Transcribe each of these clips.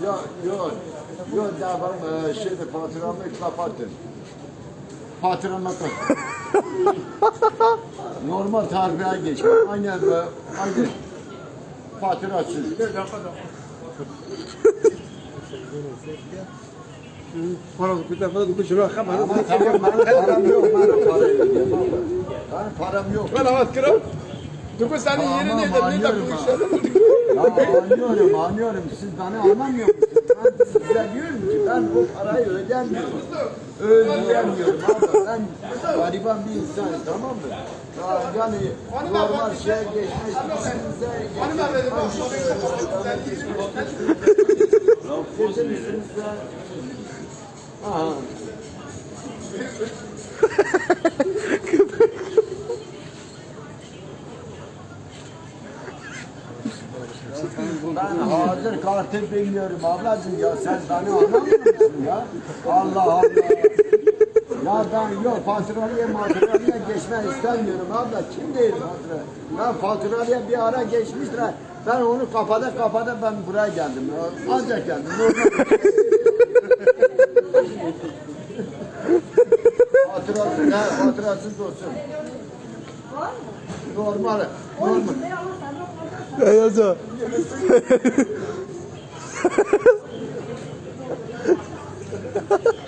Yok. Yok devam. Şimdi faturamı kapattın. Faturamı kapat. Normal tarife geç. Aynen be. Aynen. Faturasız. Bir defa da şuna kamera. Ama tamam benim param yok. Benim param yok. Ben avat kırım. Tıpkı senin yerin nedir? Ne de bu işler? Ya anlıyorum. Siz beni anlamıyor musunuz? Ben size diyorum ki ben bu parayı ödemiyorum. Ödeyemiyorum abi. Ben gariban bir insanım, tamam mı? Yani normal şeye geçmiş, üstünüze geçmiş. Aha. Ben hazır kartı bilmiyorum ablacığım ya, sen beni anlamıyor musun ya? Allah Allah. Ya ben yok faturalıya geçmek istemiyorum abla. Kim değil fatura? Ben faturalıya bir ara geçmiştir. Ben onu kafada ben buraya geldim. Ancak geldim. Faturasız olsun. Normal. Ya yazı.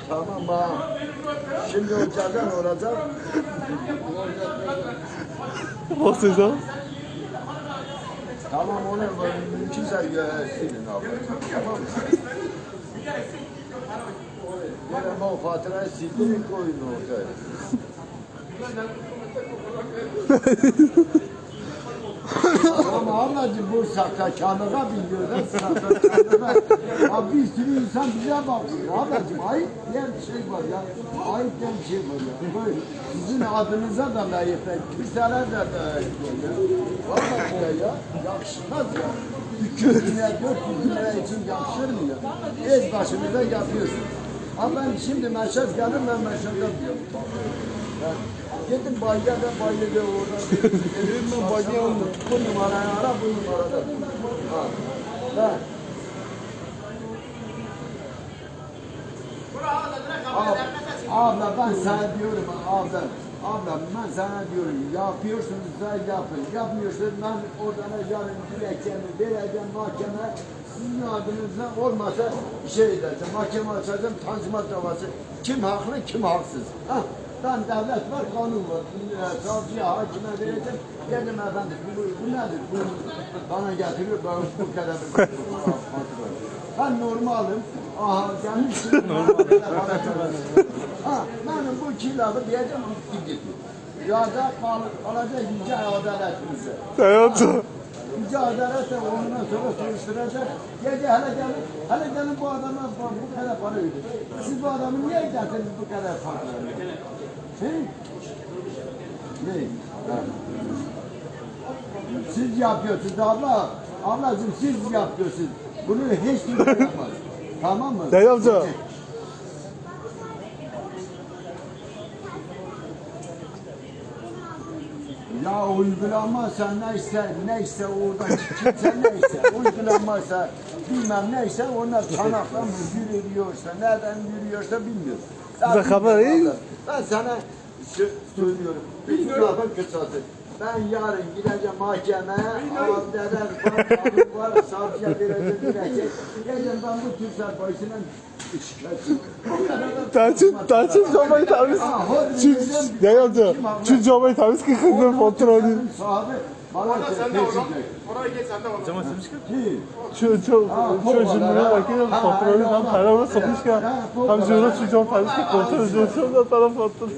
Tamam ha. Şimdi ocadan olacak. Bakıyorsun. Tamam onu mümkünse silin abi. Tamam mı? Benim o faturayı sildirin koyun ortaya. Ama ablacığım bu sahtekarlığa biliyorlar, sahtekarlığa. Ya bir sürü insan bize bakıyor. Ablacığım ayıp diye bir şey var ya. Ayıp diye bir şey var ya. Böyle sizin adınıza da layık değil. Kimseler de layık değil ya. Vallahi ya. Yakışmaz ya. 200 lira, 400 lira için yakışır mı ya? Ez başımıza yapıyorsun. Ama ben şimdi meşaz geldim, ben meşazda diyorum. Gidin bayyada orada. Ben bayiye olmuyor. Bu numarayı ara, bu numarada. Ha. Ben. Abla ben sana diyorum abla ben sana diyorum yapıyorsunuz da yapın. Yapmıyorsunuz ben oradan yarın dilekçemi vereceğim mahkeme. Sizin adınızda olmasa şey edeceğim. Mahkeme açacağım, tanzimat davası. Kim haklı kim haksız. Ha? Ben devlet var, kanun var. Savcıya, hakime vereceğim. Dedim efendim bu nedir? Bu bana getiriyor, ben bu kadar bir ben normalim. Aha gelmişsin. Ha, benim bu kilavı diyeceğim gidip. Ya da kalacak yüce adaletimize. Hayatım. Yüce adaletle ondan sonra soruşturacak. Gece hele gelin bu adama bu kadar para ödedi. Siz bu adamı niye getirdiniz bu kadar para? Ne? Siz yapıyorsunuz abla. Ablacığım siz yapıyorsunuz. Bunu hiç kimse yapmaz. Tamam mı? Hayatım. Ya uygulanmazsa neyse oradan kimse neyse uygulanmazsa bilmem neyse onlar kanakla mı yürüyorsa nereden yürüyorsa bilmiyorum. Size haber iyi. Ben sana söylüyorum. Bütün lafın kısası. Ben yarın gideceğim mahkemeye, dedeler var, savcıya vereceğim dilekçe. Gideceğim ben bu Türksel Polisi'yle şikayetçiyim. Taçın camayı temiz. Ya yazı. Çün camayı temiz ki kızın fatura değil. Oraya geç sen de bak. Cama silmiş ki. Çocuğun buraya bakıyor. Faturayı tam paramı sokmuş ya. Tam cüre çün cam temiz ki kontrol ediyorsun da taraf fatura.